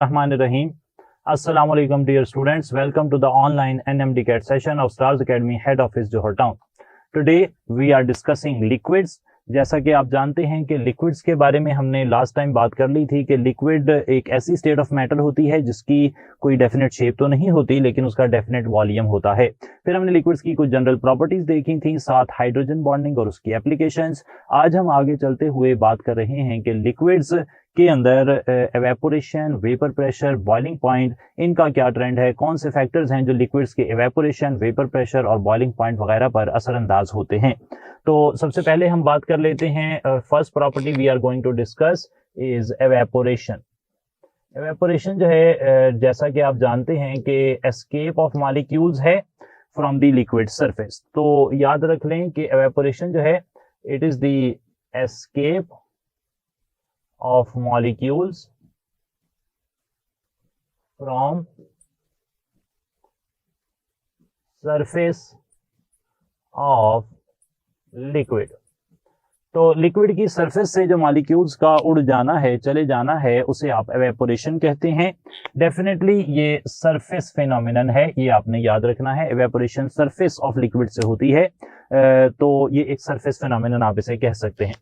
Rahim. Assalamu alaikum dear students. Welcome to the online NMD CAT session of Stars Academy head office Johor Town. Today we are discussing liquids. जैसा कि आप जानते हैं कि liquids के बारे में हमने लास्ट टाइम बात कर ली थी कि लिक्विड एक ऐसी स्टेट ऑफ मैटर होती है जिसकी कोई डेफिनेट शेप तो नहीं होती लेकिन उसका डेफिनेट वॉल्यूम होता है। फिर हमने लिक्विड्स की कुछ जनरल प्रॉपर्टीज देखी थी, साथ हाइड्रोजन बॉन्डिंग और उसकी एप्लीकेशंस। आज हम आगे चलते हुए बात कर रहे हैं कि लिक्विड्स के अंदर evaporation, vapour pressure, boiling point, इनका क्या ट्रेंड है, कौन से फैक्टर्स हैं जो लिक्विड्स के एवेपोरेशन, वेपर प्रेशर और बॉइलिंग पॉइंट वगैरह पर असरअंदाज होते हैं। तो सबसे पहले हम बात कर लेते हैं, first property we are going to discuss is evaporation. Evaporation जो है, जैसा कि आप जानते हैं कि एस्केप ऑफ मॉलिक्यूल्स है फ्रॉम द लिक्विड सरफेस। तो याद रख लें कि एवेपोरेशन जो है it is the escape of molecules from surface of liquid। तो लिक्विड की सरफेस से जो मॉलिक्यूल्स का उड़ जाना है, चले जाना है, उसे आप एवेपोरेशन कहते हैं। डेफिनेटली ये सरफेस फिनोमिनन है, ये आपने याद रखना है। एवेपोरेशन सरफेस ऑफ लिक्विड से होती है, तो ये एक सरफेस फिनोमिनन आप इसे कह सकते हैं।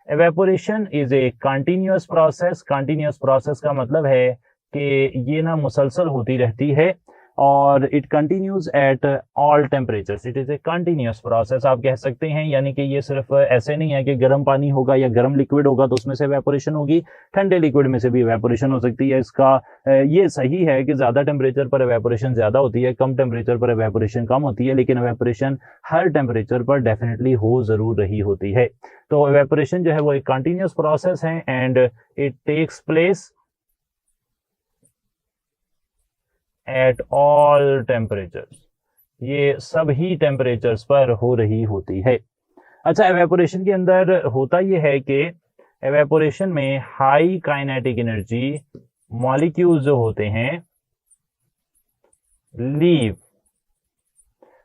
Evaporation is a continuous process. Continuous process का मतलब है कि ये ना मुसलसल होती रहती है और it continues eight all temperatures. It is a continuous process आप कह सकते हैं, यानी कि ये सिर्फ ऐसे नहीं है कि गर्म पानी होगा या गर्म लिक्विड होगा तो उसमें से एवेपोरेशन होगी, ठंडे लिक्विड में से भी एवेपोरेशन हो सकती है। इसका ये सही है कि ज्यादा टेम्परेचर पर एवेपोरेशन ज्यादा होती है, कम टेम्परेचर पर एवेपोरेशन कम होती है, लेकिन एवेपोरेशन हर टेम्परेचर पर डेफिनेटली हो जरूर रही होती है। तो एवेपोरेशन जो है वो एक कंटिन्यूअस प्रोसेस है and it takes place at all temperatures. ये सभी टेम्परेचर्स पर हो रही होती है। अच्छा, एवेपोरेशन के अंदर होता यह है कि एवेपोरेशन में हाई काइनेटिक एनर्जी मॉलिक्यूल्स जो होते हैं लीव,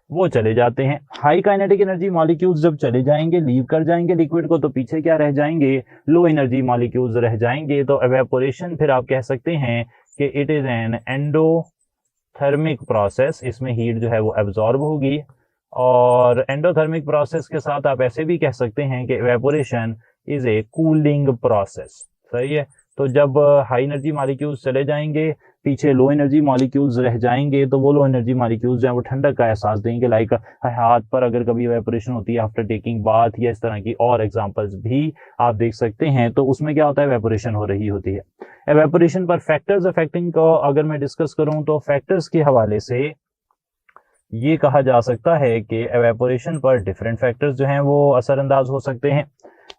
वो चले जाते हैं। हाई काइनेटिक एनर्जी मॉलिक्यूल्स जब चले जाएंगे, लीव कर जाएंगे लिक्विड को, तो पीछे क्या रह जाएंगे? लो एनर्जी मॉलिक्यूल्स रह जाएंगे। तो एवेपोरेशन फिर आप कह सकते हैं कि it is an endothermic process. इसमें हीट जो है वो एब्जॉर्ब होगी, और एंडोथर्मिक प्रोसेस के साथ आप ऐसे भी कह सकते हैं कि evaporation is a cooling process. सही है। तो जब हाई एनर्जी मॉलिक्यूल्स चले जाएंगे, पीछे लो एनर्जी मॉलिक्यूल्स रह जाएंगे, तो वो लो एनर्जी मॉलिक्यूल्स जो है वो ठंडक का एहसास देंगे। लाइक हाथ पर अगर कभी एवेपोरेशन होती है आफ्टर टेकिंग बाथ, या इस तरह की और एग्जांपल्स भी आप देख सकते हैं। तो उसमें क्या होता है? एवेपोरेशन हो रही होती है। एवेपोरेशन पर फैक्टर्स अफेक्टिंग को अगर मैं डिस्कस करूं तो फैक्टर्स के हवाले से ये कहा जा सकता है कि एवेपोरेशन पर डिफरेंट फैक्टर्स जो हैं वो असरअंदाज हो सकते हैं।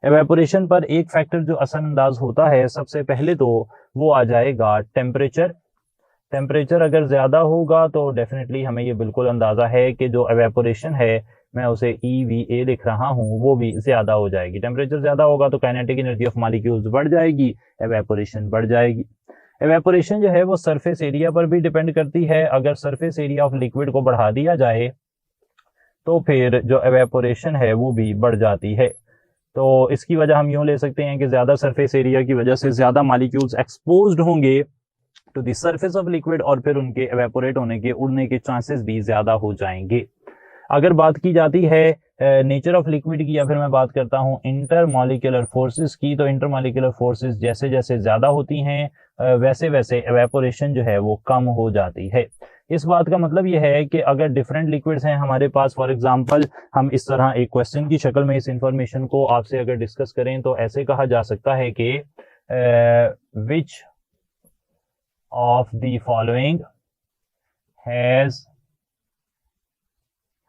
एवेपोरेशन पर एक फैक्टर जो असरअंदाज होता है, सबसे पहले तो वो आ जाएगा टेम्परेचर। टेम्परेचर अगर ज्यादा होगा तो डेफिनेटली हमें ये बिल्कुल अंदाजा है कि जो एवेपोरेशन है, मैं उसे EVA लिख रहा हूँ, वो भी ज्यादा हो जाएगी। टेम्परेचर ज्यादा होगा तो काइनेटिक एनर्जी ऑफ मॉलिक्यूल्स बढ़ जाएगी, एवेपोरेशन बढ़ जाएगी। एवेपोरेशन जो है वो सरफेस एरिया पर भी डिपेंड करती है। अगर सरफेस एरिया ऑफ लिक्विड को बढ़ा दिया जाए तो फिर जो एवेपोरेशन है वो भी बढ़ जाती है। तो इसकी वजह हम यूं ले सकते हैं कि ज्यादा सरफेस एरिया की वजह से ज्यादा मॉलिक्यूल्स एक्सपोज्ड होंगे to the surface of liquid, और फिर उनके एवेपोरेट होने के, उड़ने के चांसेस भी ज्यादा हो जाएंगे। अगर बात की जाती है नेचर ऑफ लिक्विड की, या फिर मैं बात करता हूं इंटरमॉलिक्यूलर फोर्सेस की, तो इंटरमॉलिक्यूलर फोर्सेस जैसे जैसे ज्यादा होती हैं वैसे वैसे एवेपोरेशन जो है वो कम हो जाती है। इस बात का मतलब यह है कि अगर डिफरेंट लिक्विड्स हैं हमारे पास, फॉर एग्जांपल हम इस तरह एक क्वेश्चन की शक्ल में इस इंफॉर्मेशन को आपसे अगर डिस्कस करें तो ऐसे कहा जा सकता है कि which of the following has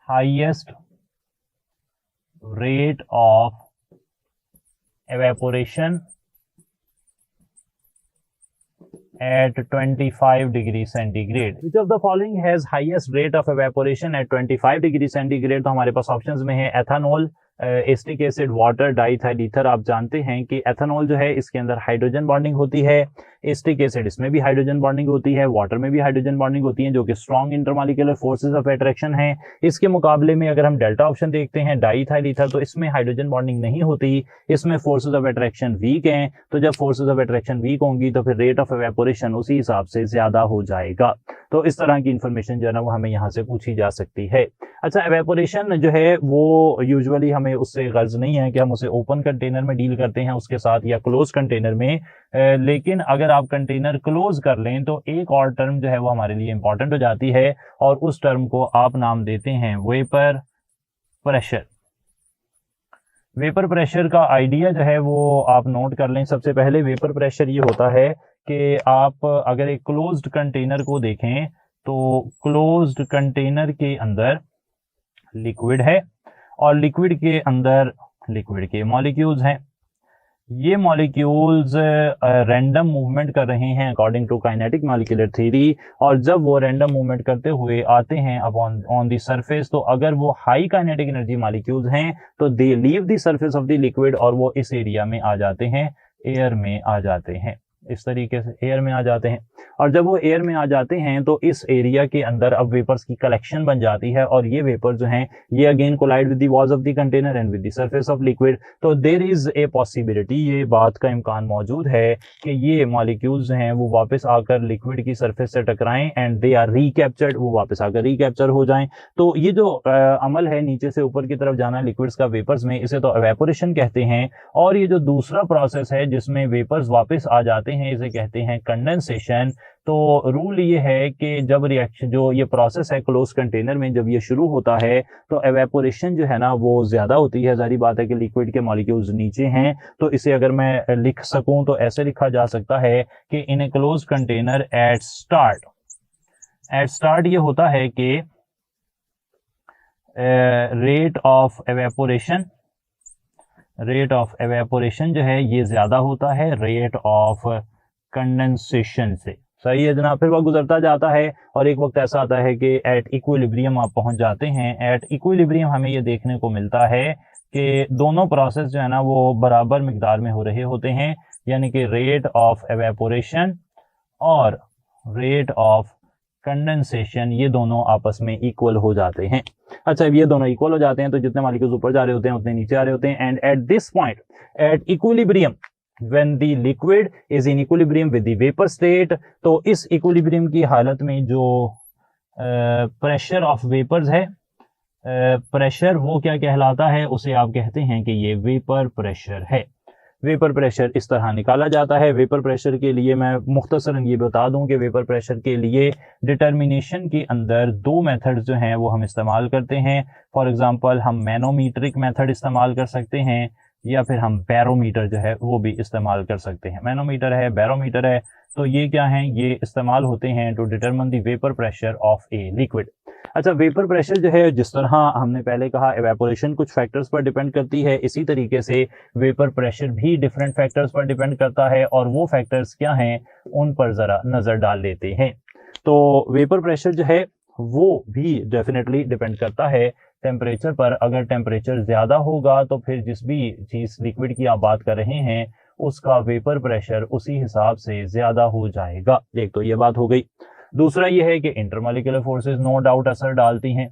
highest rate of evaporation at 25 degree centigrade? Which of the following has highest rate of evaporation at 25 degree centigrade? तो हमारे पास ऑप्शंस में है ethanol, acetic acid, water, diethyl ether. आप जानते हैं कि ethanol जो है इसके अंदर हाइड्रोजन बॉन्डिंग होती है, एसिटिक एसिड इसमें भी हाइड्रोजन बॉन्डिंग होती है, वाटर में भी हाइड्रोजन बॉन्डिंग होती है, जो कि strong intermolecular forces of attraction है। इसके मुकाबले में अगर हम डेल्टा ऑप्शन देखते हैं, डाइथाइल ईथर, तो इसमें हाइड्रोजन बॉन्डिंग नहीं होती, इसमें फोर्सेस ऑफ अट्रैक्शन वीक हैं। तो जब फोर्सेस ऑफ अट्रैक्शन वीक होंगी तो फिर रेट ऑफ एवेपोरेशन उसी हिसाब से ज्यादा हो जाएगा। तो इस तरह की इंफॉर्मेशन जो है ना वो हमें यहाँ से पूछी जा सकती है। अच्छा, एवेपोरेशन जो है वो यूजुअली हमें उससे गर्ज नहीं है कि हम उसे ओपन कंटेनर में डील करते हैं उसके साथ या क्लोज कंटेनर में, लेकिन अगर आप कंटेनर क्लोज कर लें तो एक और टर्म जो है वो हमारे लिए इंपॉर्टेंट हो जाती है और उस टर्म को आप नाम देते हैं वेपर प्रेशर। वेपर प्रेशर का आइडिया जो है वो आप नोट कर लें। सबसे पहले वेपर प्रेशर ये होता है कि आप अगर एक क्लोज्ड कंटेनर को देखें तो क्लोज्ड कंटेनर के अंदर लिक्विड है और लिक्विड के अंदर लिक्विड के मॉलिक्यूल्स हैं। ये मॉलिक्यूल्स रैंडम मूवमेंट कर रहे हैं according to kinetic molecular theory, और जब वो रैंडम मूवमेंट करते हुए आते हैं अपॉन ऑन द सरफेस, तो अगर वो हाई काइनेटिक एनर्जी मॉलिक्यूल्स हैं तो they leave the surface of the liquid और वो इस एरिया में आ जाते हैं, एयर में आ जाते हैं, इस तरीके से एयर में आ जाते हैं। और जब वो एयर में आ जाते हैं तो इस एरिया के अंदर अब वेपर्स की कलेक्शन बन जाती है और ये वेपर जो हैं ये again collide with the walls of the container and with the surface of liquid. तो देयर इज ए पॉसिबिलिटी, ये बात का इम्कान मौजूद है कि ये मॉलिक्यूल्स हैं वो वापस आकर लिक्विड की सरफेस से टकराएं एंड दे आर रिकैप्चर्ड, वो वापस आकर रिकैप्चर हो जाएं। तो ये जो अमल है नीचे से ऊपर की तरफ जाना लिक्विड्स का वेपर्स में, इसे तो एवेपोरेशन कहते हैं। और ये जो दूसरा प्रोसेस है जिसमें वेपर्स वापस आ जाते हैं इसे कहते हैं कंडेंसेशन। तो रूल ये है कि जब रिएक्शन जो ये प्रोसेस है क्लोज कंटेनर में जब ये शुरू होता है तो एवेपोरेशन जो है ना वो ज्यादा होती है। जारी बात है कि लिक्विड के मॉलिक्यूल्स नीचे हैं, तो इसे अगर मैं लिख सकूं तो ऐसे लिखा जा सकता है कि इन ए क्लोज कंटेनर एट स्टार्ट ये होता है कि रेट ऑफ एवेपोरेशन जो है ये ज्यादा होता है रेट ऑफ कंडेंसेशन से। सही है जनाब। फिर वह गुजरता जाता है और एक वक्त ऐसा आता है कि एट इक्विलिब्रियम आप पहुंच जाते हैं। एट इक्विलिब्रियम हमें ये देखने को मिलता है कि दोनों प्रोसेस जो है ना वो बराबर मिकदार में हो रहे होते हैं, यानी कि रेट ऑफ एवेपोरेशन और रेट ऑफ कंडेंसेशन ये दोनों आपस में इक्वल हो जाते हैं। अच्छा, ये दोनों इक्वल हो जाते हैं तो जितने मॉलिक्यूल्स ऊपर जा रहे होते हैं उतने नीचे आ रहे होते हैं। And at this point at equilibrium when the liquid is in equilibrium with the vapor state, तो इस इक्विलिब्रियम की हालत में जो प्रेशर ऑफ वेपर्स है, प्रेशर वो क्या कहलाता है, उसे आप कहते हैं कि ये वेपर प्रेशर है। वेपर प्रेशर इस तरह निकाला जाता है। वेपर प्रेशर के लिए मैं मुख्तसरन ये बता दूं कि वेपर प्रेशर के लिए डिटर्मिनेशन के अंदर दो मेथड्स जो हैं वो हम इस्तेमाल करते हैं। फॉर एग्जांपल हम मैनोमीट्रिक मेथड इस्तेमाल कर सकते हैं या फिर हम बैरोमीटर जो है वो भी इस्तेमाल कर सकते हैं। मैनोमीटर है, बैरोमीटर है, तो ये क्या हैं, ये इस्तेमाल होते हैं to determine the vapour pressure of a liquid. अच्छा, वेपर प्रेशर जो है जिस तरह हमने पहले कहा एवेपोरेशन कुछ फैक्टर्स पर डिपेंड करती है, इसी तरीके से वेपर प्रेशर भी डिफरेंट फैक्टर्स पर डिपेंड करता है और वो फैक्टर्स क्या हैं उन पर जरा नजर डाल लेते हैं। तो वेपर प्रेशर जो है वो भी डेफिनेटली डिपेंड करता है टेम्परेचर पर। अगर टेम्परेचर ज्यादा होगा तो फिर जिस भी चीज लिक्विड की आप बात कर रहे हैं उसका वेपर प्रेशर उसी हिसाब से ज्यादा हो जाएगा। एक तो ये बात हो गई। दूसरा ये है कि इंटरमॉलिक्यूलर फोर्सेस नो डाउट असर डालती हैं।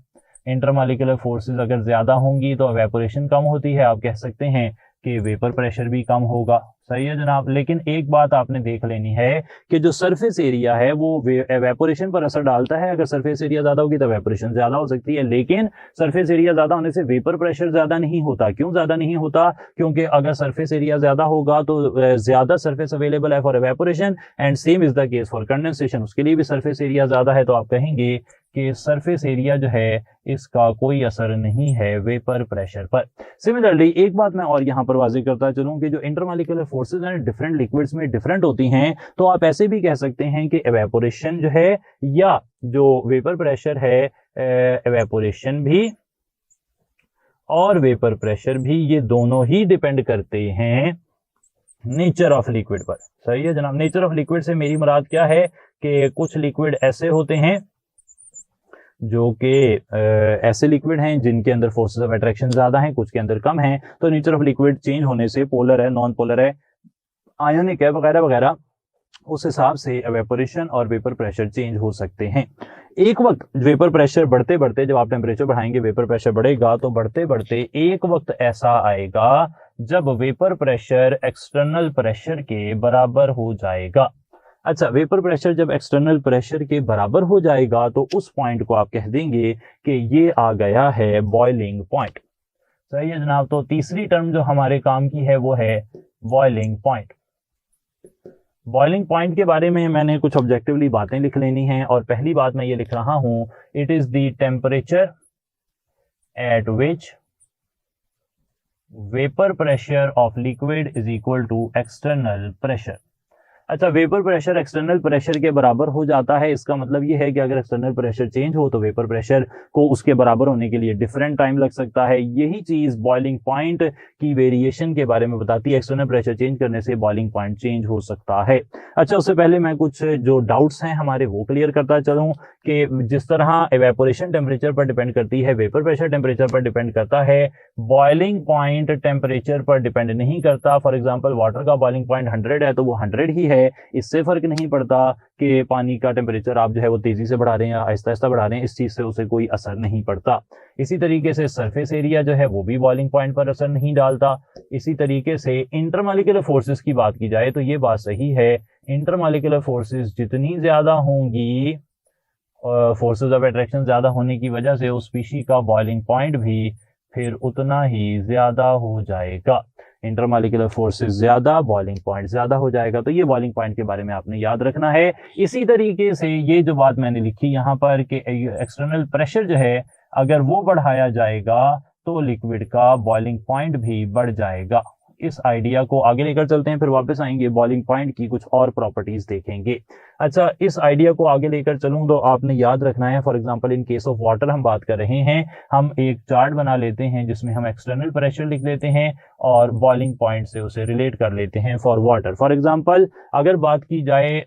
इंटरमॉलिक्यूलर फोर्सेस अगर ज्यादा होंगी तो एवेपोरेशन कम होती है, आप कह सकते हैं कि वेपर प्रेशर भी कम होगा। सही है जनाब। लेकिन एक बात आपने देख लेनी है कि जो सरफेस एरिया है वो एवेपोरेशन पर असर डालता है। अगर सरफेस एरिया ज्यादा होगी तो एवेपोरेशन ज्यादा हो सकती है, लेकिन सरफेस एरिया ज्यादा होने से वेपर प्रेशर ज्यादा नहीं होता। क्यों ज्यादा नहीं होता? क्योंकि अगर सरफेस एरिया ज्यादा होगा तो ज्यादा सरफेस अवेलेबल है for evaporation and same is the case for condensation. उसके लिए भी सरफेस एरिया ज्यादा है, तो आप कहेंगे कि सरफेस एरिया जो है इसका कोई असर नहीं है वेपर प्रेशर पर। सिमिलरली एक बात मैं और यहाँ पर वाज़ेह करता चलूं कि जो इंटरमॉलिक्यूलर फोर्सेस हैं डिफरेंट लिक्विड्स में डिफरेंट होती हैं, तो आप ऐसे भी कह सकते हैं कि एवेपोरेशन जो है या जो वेपर प्रेशर है, एवेपोरेशन भी और वेपर प्रेशर भी ये दोनों ही डिपेंड करते हैं नेचर ऑफ लिक्विड पर। सही है जनाब। नेचर ऑफ लिक्विड से मेरी मुराद क्या है कि कुछ लिक्विड ऐसे होते हैं जो कि ऐसे लिक्विड हैं जिनके अंदर फोर्सेस ऑफ अट्रैक्शन ज्यादा हैं, कुछ के अंदर कम हैं, तो नेचर ऑफ लिक्विड चेंज होने से पोलर है, नॉन पोलर है, आयोनिक है वगैरह वगैरह, उस हिसाब से एवेपोरेशन और वेपर प्रेशर चेंज हो सकते हैं। एक वक्त वेपर प्रेशर बढ़ते बढ़ते, जब आप टेम्परेचर बढ़ाएंगे वेपर प्रेशर बढ़ेगा, तो बढ़ते बढ़ते एक वक्त ऐसा आएगा जब वेपर प्रेशर एक्सटर्नल प्रेशर के बराबर हो जाएगा। अच्छा, वेपर प्रेशर जब एक्सटर्नल प्रेशर के बराबर हो जाएगा तो उस पॉइंट को आप कह देंगे कि ये आ गया है बॉइलिंग पॉइंट। सही है जनाब। तो तीसरी टर्म जो हमारे काम की है वो है बॉइलिंग पॉइंट। बॉइलिंग पॉइंट के बारे में मैंने कुछ ऑब्जेक्टिवली बातें लिख लेनी हैं, और पहली बात मैं ये लिख रहा हूं, it is the temperature at which vapour pressure of liquid is equal to external pressure. अच्छा, वेपर प्रेशर एक्सटर्नल प्रेशर के बराबर हो जाता है, इसका मतलब ये है कि अगर एक्सटर्नल प्रेशर चेंज हो तो वेपर प्रेशर को उसके बराबर होने के लिए डिफरेंट टाइम लग सकता है। यही चीज बॉइलिंग पॉइंट की वेरिएशन के बारे में बताती है, एक्सटर्नल प्रेशर चेंज करने से बॉइलिंग पॉइंट चेंज हो सकता है। अच्छा, उससे पहले मैं कुछ जो डाउट्स हैं हमारे वो क्लियर करता चलूं कि जिस तरह एवेपोरेशन टेम्परेचर पर डिपेंड करती है, वेपर प्रेशर टेम्परेचर पर डिपेंड करता है, बॉइलिंग पॉइंट टेम्परेचर पर डिपेंड नहीं करता। फॉर एग्जांपल वाटर का बॉइलिंग पॉइंट 100 है तो वो 100 ही है, इससे फर्क नहीं पड़ता कि पानी का टेम्परेचर आप जो है वो तेजी से बढ़ा रहे हैं या आहिस्ता आहिस्ता बढ़ा रहे हैं, इस चीज से उसे कोई असर नहीं पड़ता। इसी तरीके से सरफेस एरिया जो है वो भी बॉइलिंग पॉइंट पर असर नहीं डालता। इसी तरीके से इंटरमॉलिक्यूलर फोर्सेस की बात की जाए तो ये बात सही है, इंटरमॉलिक्यूलर फोर्सेस जितनी ज्यादा होंगी, फोर्सेस ऑफ अट्रैक्शन ज्यादा होने की वजह से उस स्पीशी का बॉइलिंग पॉइंट भी फिर उतना ही ज्यादा हो जाएगा। इंटरमॉलिक्यूलर फोर्सेस ज्यादा, बॉइलिंग पॉइंट ज्यादा हो जाएगा। तो ये बॉइलिंग पॉइंट के बारे में आपने याद रखना है। इसी तरीके से ये जो बात मैंने लिखी यहाँ पर कि एक्सटर्नल प्रेशर जो है अगर वो बढ़ाया जाएगा तो लिक्विड का बॉइलिंग पॉइंट भी बढ़ जाएगा। इस आइडिया को आगे लेकर चलते हैं, फिर वापस आएंगे बॉइलिंग पॉइंट की कुछ और प्रॉपर्टीज देखेंगे। अच्छा, इस आइडिया को आगे लेकर चलूं तो आपने याद रखना है, for example in case of water हम बात कर रहे हैं, हम एक चार्ट बना लेते हैं जिसमें हम एक्सटर्नल प्रेशर लिख लेते हैं और बॉइलिंग पॉइंट से उसे रिलेट कर लेते हैं फॉर वाटर। फॉर एग्जांपल अगर बात की जाए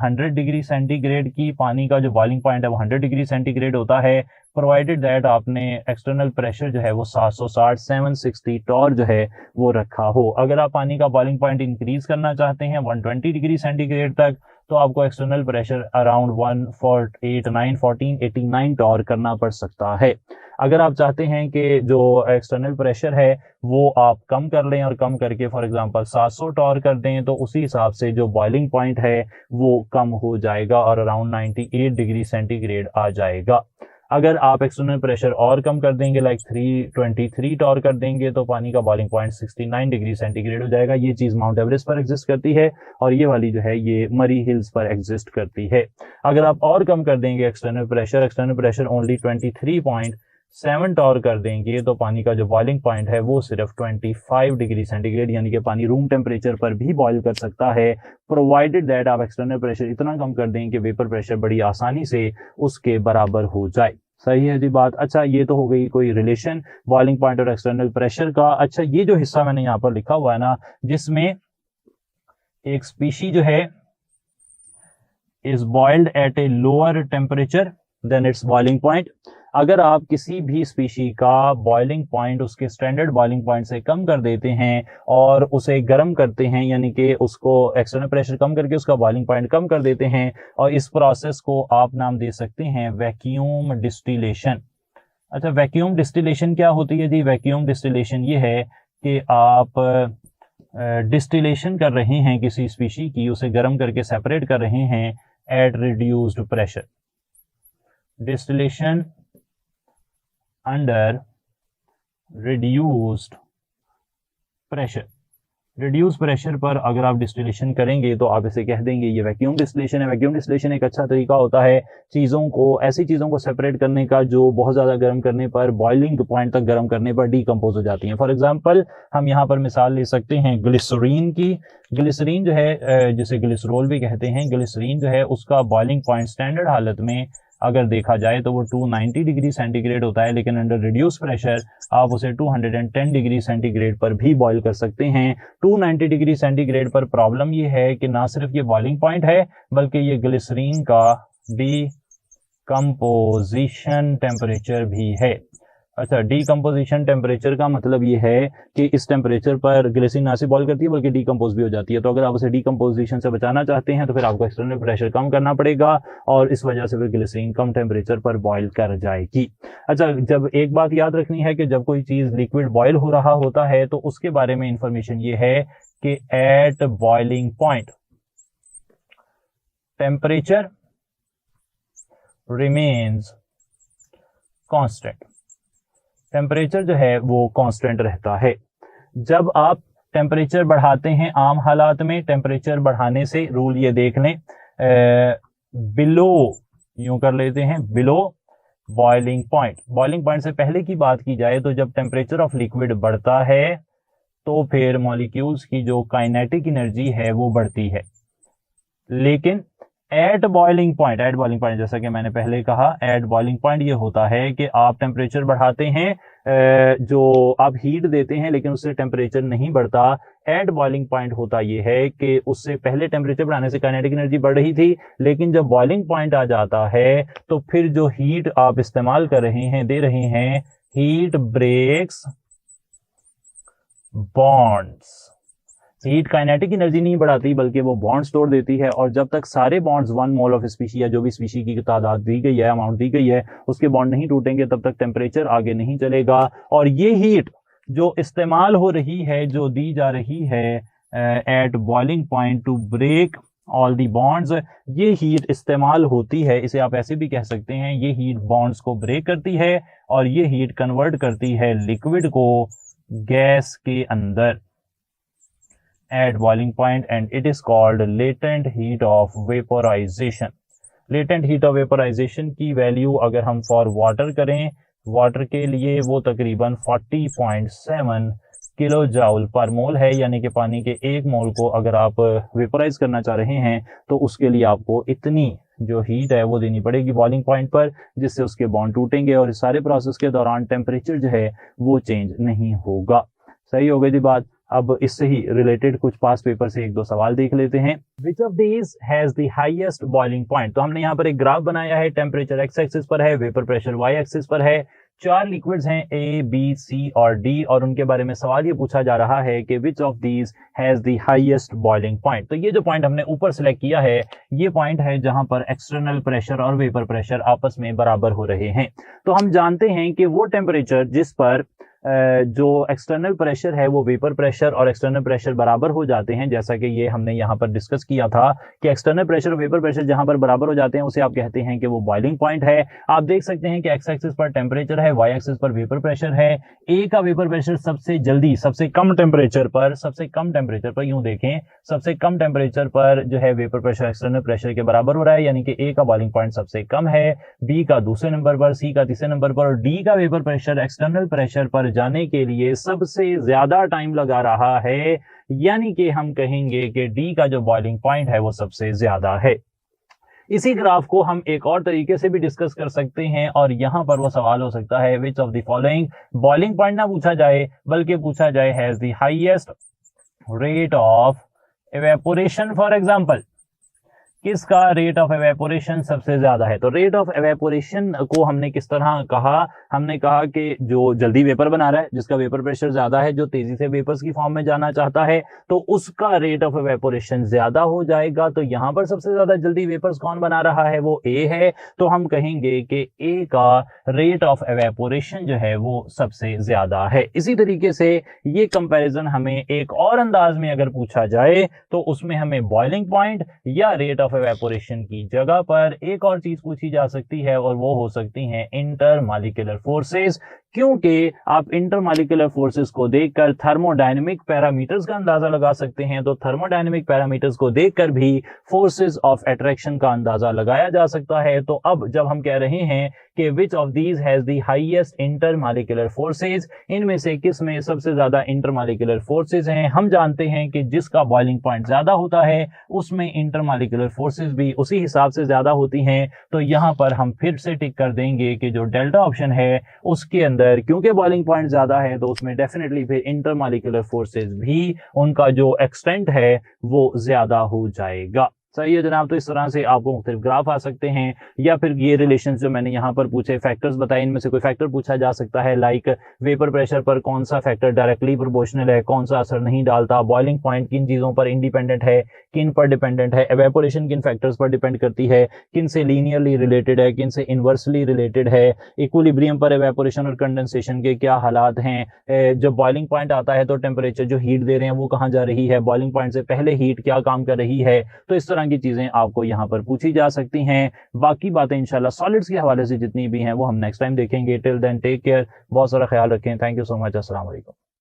100 डिग्री सेंटीग्रेड की, पानी का जो बॉइलिंग पॉइंट है वो 100 डिग्री सेंटीग्रेड होता है, प्रोवाइडेड दैट आपने एक्सटर्नल प्रेशर जो है वो 760 760 टॉर जो है वो रखा हो। अगर आप पानी का बॉइलिंग पॉइंट इंक्रीज करना चाहते हैं 120 डिग्री सेंटीग्रेड तक, तो आपको एक्सटर्नल प्रेशर अराउंड 1489 टॉर करना पड़ सकता है। अगर आप चाहते हैं कि जो एक्सटर्नल प्रेशर है वो आप कम कर लें और कम करके फॉर एग्जांपल 700 टॉर कर दें, तो उसी हिसाब से जो बॉइलिंग पॉइंट है वो कम हो जाएगा और अराउंड 98 डिग्री सेंटीग्रेड आ जाएगा। अगर आप एक्सटर्नल प्रेशर और कम कर देंगे लाइक 323 टॉर कर देंगे तो पानी का बॉइलिंग पॉइंट 69 डिग्री सेंटीग्रेड हो जाएगा। ये चीज माउंट एवरेस्ट पर एग्जिस्ट करती है और ये वाली जो है ये मरी हिल्स पर एग्जिस्ट करती है। अगर आप और कम कर देंगे एक्सटर्नल प्रेशर ओनली 23.7 टॉर कर देंगे तो पानी का जो बॉइलिंग पॉइंट है वो सिर्फ 25 डिग्री सेंटीग्रेड, यानी कि पानी रूम टेम्परेचर पर भी बॉइल कर सकता है, प्रोवाइडेड दैट आप एक्सटर्नल प्रेशर इतना कम कर दें कि वेपर प्रेशर बड़ी आसानी से उसके बराबर हो जाए। सही है जी बात। अच्छा, ये तो हो गई कोई रिलेशन बॉइलिंग पॉइंट और एक्सटर्नल प्रेशर का। अच्छा, ये जो हिस्सा मैंने यहाँ पर लिखा हुआ है ना, जिसमें एक स्पीशी जो है is boiled at a lower temperature than its boiling point. अगर आप किसी भी स्पीशी का बॉइलिंग पॉइंट उसके स्टैंडर्ड बॉइलिंग पॉइंट से कम कर देते हैं और उसे गर्म करते हैं, यानी कि उसको एक्सटर्नल प्रेशर कम करके उसका बॉइलिंग पॉइंट कम कर देते हैं, और इस प्रोसेस को आप नाम दे सकते हैं वैक्यूम डिस्टिलेशन। अच्छा, वैक्यूम डिस्टिलेशन क्या होती है जी? वैक्यूम डिस्टिलेशन ये है कि आप डिस्टिलेशन कर रहे हैं किसी स्पीशी की, उसे गर्म करके सेपरेट कर रहे हैं at reduced pressure. Distillation under reduced pressure. Reduce pressure पर अगर आप डिस्टिलेशन करेंगे तो आप इसे कह देंगे ये वैक्यूम डिस्टिलेशन है। वैक्यूम डिस्टिलेशन एक अच्छा तरीका होता है चीज़ों को, ऐसी चीज़ों को सेपरेट करने का जो बहुत ज़्यादा गर्म करने पर, बॉइलिंग पॉइंट तक गर्म करने पर डीकम्पोज हो जाती हैं। फॉर एग्जांपल हम यहाँ पर मिसाल ले सकते हैं ग्लिसरीन की। ग्लिसरीन जो है, जिसे ग्लिसरोल भी कहते हैं, ग्लिसरीन जो है उसका बॉइलिंग पॉइंट स्टैंडर्ड हालत में अगर देखा जाए तो वो 290 डिग्री सेंटीग्रेड होता है, लेकिन अंडर रिड्यूस प्रेशर आप उसे 210 डिग्री सेंटीग्रेड पर भी बॉईल कर सकते हैं। 290 डिग्री सेंटीग्रेड पर प्रॉब्लम ये है कि ना सिर्फ ये बॉइलिंग पॉइंट है बल्कि ये ग्लिसरीन का कंपोजिशन टेम्परेचर भी है। अच्छा, डीकम्पोजिशन टेम्परेचर का मतलब ये है कि इस टेम्परेचर पर ग्लिसरीन ना सिर्फ बॉयल करती है बल्कि डीकम्पोज भी हो जाती है। तो अगर आप उसे डीकम्पोजिशन से बचाना चाहते हैं तो फिर आपको एक्सटर्नल प्रेशर कम करना पड़ेगा और इस वजह से फिर ग्लिसरीन कम टेम्परेचर पर बॉयल कर जाएगी। अच्छा, जब एक बात याद रखनी है कि जब कोई चीज लिक्विड बॉयल हो रहा होता है तो उसके बारे में इंफॉर्मेशन ये है कि at boiling point temperature remains constant. Temperature जो है वो कांस्टेंट रहता है। जब आप टेम्परेचर बढ़ाते हैं, आम हालात में टेम्परेचर बढ़ाने से रूल ये देख लें, बिलो, यूं कर लेते हैं, below boiling point. Boiling point से पहले की बात की जाए तो जब टेम्परेचर ऑफ लिक्विड बढ़ता है तो फिर मॉलिक्यूल्स की जो काइनेटिक एनर्जी है वो बढ़ती है। लेकिन एट बॉइलिंग पॉइंट जैसा कि मैंने पहले कहा, एट बॉइलिंग पॉइंट ये होता है कि आप टेम्परेचर बढ़ाते हैं, जो आप हीट देते हैं लेकिन उससे टेम्परेचर नहीं बढ़ता। एट बॉइलिंग पॉइंट होता ये है कि उससे पहले टेम्परेचर बढ़ाने से काइनेटिक एनर्जी बढ़ रही थी, लेकिन जब बॉइलिंग पॉइंट आ जाता है तो फिर जो हीट आप इस्तेमाल कर रहे हैं, दे रहे हैं, heat breaks bonds. Heat kinetic energy नहीं बढ़ाती बल्कि वो बॉन्ड्स तोड़ देती है, और जब तक सारे बॉन्ड्स 1 मोल ऑफ स्पीशी या जो भी स्पीशी की तादाद दी गई है, अमाउंट दी गई है, उसके बॉन्ड नहीं टूटेंगे तब तक टेम्परेचर आगे नहीं चलेगा। और ये हीट जो इस्तेमाल हो रही है, जो दी जा रही है at boiling point to break all the bonds, ये हीट इस्तेमाल होती है, इसे आप ऐसे भी कह सकते हैं, ये हीट बॉन्ड्स को ब्रेक करती है और ये हीट कन्वर्ट करती है लिक्विड को गैस के अंदर at boiling point, and it is called latent heat of vaporization. latent heat of vaporization की वैल्यू अगर हम फॉर वाटर करें, वाटर के लिए वो तकरीबन 40.7 किलो जाउल पर मोल है, यानी कि पानी के एक मोल को अगर आप वेपोराइज करना चाह रहे हैं तो उसके लिए आपको इतनी जो हीट है वो देनी पड़ेगी बॉइलिंग पॉइंट पर, जिससे उसके बॉन्ड टूटेंगे और इस सारे प्रोसेस के दौरान टेम्परेचर जो है वो चेंज नहीं होगा। सही हो गई थी बात। अब इससे ही रिलेटेड कुछ पास पेपर से एक दो सवाल देख लेते हैं। Which of these has the highest boiling point. तो हमने यहाँ पर एक ग्राफ बनाया है, टेम्परेचर एक्स एक्सिस पर है, वेपर प्रेशर वाई एक्सिस पर है, 4 लिक्विड्स हैं ए, बी, सी और डी, और उनके बारे में सवाल ये पूछा जा रहा है कि which of these has the highest boiling point. तो ये जो पॉइंट हमने ऊपर सिलेक्ट किया है, ये पॉइंट है जहां पर एक्सटर्नल प्रेशर और वेपर प्रेशर आपस में बराबर हो रहे हैं। तो हम जानते हैं कि वो टेम्परेचर जिस पर जो एक्सटर्नल प्रेशर है वो वेपर प्रेशर और एक्सटर्नल प्रेशर बराबर हो जाते हैं, जैसा कि ये हमने यहाँ पर डिस्कस किया था कि एक्सटर्नल प्रेशर और वेपर प्रेशर जहां पर बराबर हो जाते हैं उसे आप कहते हैं कि वो बॉइलिंग पॉइंट है। आप देख सकते हैं कि एक्स एक्सिस पर टेम्परेचर है, वाई एक्सिस पर वेपर प्रेशर है। ए का वेपर प्रेशर सबसे जल्दी सबसे कम टेम्परेचर पर यूं देखें, सबसे कम टेम्परेचर पर जो है वेपर प्रेशर एक्सटर्नल प्रेशर के बराबर हो रहा है, यानी कि ए का बॉइलिंग पॉइंट सबसे कम है, बी का दूसरे नंबर पर, सी का तीसरे नंबर पर, और डी का वेपर प्रेशर एक्सटर्नल प्रेशर पर जाने के लिए सबसे ज्यादा टाइम लगा रहा है, यानी कि हम कहेंगे कि डी का जो बॉइलिंग पॉइंट है वो सबसे ज्यादा है। इसी ग्राफ को हम एक और तरीके से भी डिस्कस कर सकते हैं, और यहां पर वो सवाल हो सकता है which of the following, boiling point ना पूछा जाए बल्कि पूछा जाए has the highest rate of evaporation. For example, किसका रेट ऑफ एवेपोरेशन सबसे ज्यादा है। तो रेट ऑफ एवेपोरेशन को हमने किस तरह कहा, हमने कहा कि जो जल्दी वेपर बना रहा है, जिसका वेपर प्रेशर ज्यादा है, जो तेजी से वेपर्स की फॉर्म में जाना चाहता है, तो उसका रेट ऑफ एवेपोरेशन ज्यादा हो जाएगा। तो यहां पर सबसे ज्यादा जल्दी वेपर्स कौन बना रहा है, वो ए है, तो हम कहेंगे कि ए का रेट ऑफ एवेपोरेशन जो है वो सबसे ज्यादा है। इसी तरीके से ये कंपैरिजन हमें एक और अंदाज में अगर पूछा जाए तो उसमें हमें बॉइलिंग पॉइंट या रेट ऑफ एवेपोरेशन की जगह पर एक और चीज पूछी जा सकती है, और वो हो सकती हैं इंटरमॉलिक्यूलर फोर्सेस, क्योंकि आप इंटरमॉलिक्यूलर फोर्सेस को देखकर थर्मोडायनेमिक पैरामीटर्स का अंदाजा लगा सकते हैं। तो थर्मोडायनेमिक पैरामीटर्स को देखकर भी फोर्सेस ऑफ अट्रैक्शन का अंदाजा लगाया जा सकता है। तो अब जब हम कह रहे हैं कि which of these has the highest intermolecular forces, इनमें से किस में सबसे ज्यादा इंटरमॉलिक्यूलर फोर्सेस हैं, हम जानते हैं कि जिसका बॉइलिंग पॉइंट ज्यादा होता है उसमें इंटरमॉलिक्यूलर फोर्सेस भी उसी हिसाब से ज्यादा होती हैं। तो यहां पर हम फिर से टिक कर देंगे कि जो डेल्टा ऑप्शन है उसके अंदर क्योंकि बॉइलिंग पॉइंट ज्यादा है तो उसमें डेफिनेटली फिर इंटरमॉलिक्यूलर फोर्सेस भी उनका जो एक्सटेंट है वो ज्यादा हो जाएगा। सही है जनाब। तो इस तरह से आपको मुख्तलिफ ग्राफ आ सकते हैं, या फिर ये रिलेशन जो मैंने यहाँ पर पूछे, फैक्टर्स बताए, इनमें से कोई फैक्टर पूछा जा सकता है, लाइक वेपर प्रेशर पर कौन सा फैक्टर डायरेक्टली प्रोपोर्शनल है, कौन सा असर नहीं डालता, बॉइलिंग पॉइंट किन चीज़ों पर इंडिपेंडेंट है, किन पर डिपेंडेंट है, एवेपोरेशन किन फैक्टर्स पर डिपेंड करती है, किन से लीनियरली रिलेटेड है, किन से इन्वर्सली रिलेटेड है, इक्विलिब्रियम पर एवेपोरेशन और कंडेंसेशन के क्या हालात हैं, जब बॉइलिंग पॉइंट आता है तो टेम्परेचर जो हीट दे रहे हैं वो कहाँ जा रही है, बॉइलिंग पॉइंट से पहले हीट क्या काम कर रही है। तो इस तरह की चीजें आपको यहाँ पर पूछी जा सकती हैं। बाकी बातें इंशाल्लाह सॉलिड्स के हवाले से जितनी भी हैं वो हम नेक्स्ट टाइम देखेंगे। टिल देन टेक केयर, बहुत सारा ख्याल रखें। Thank you so much. अस्सलाम वालेकुम।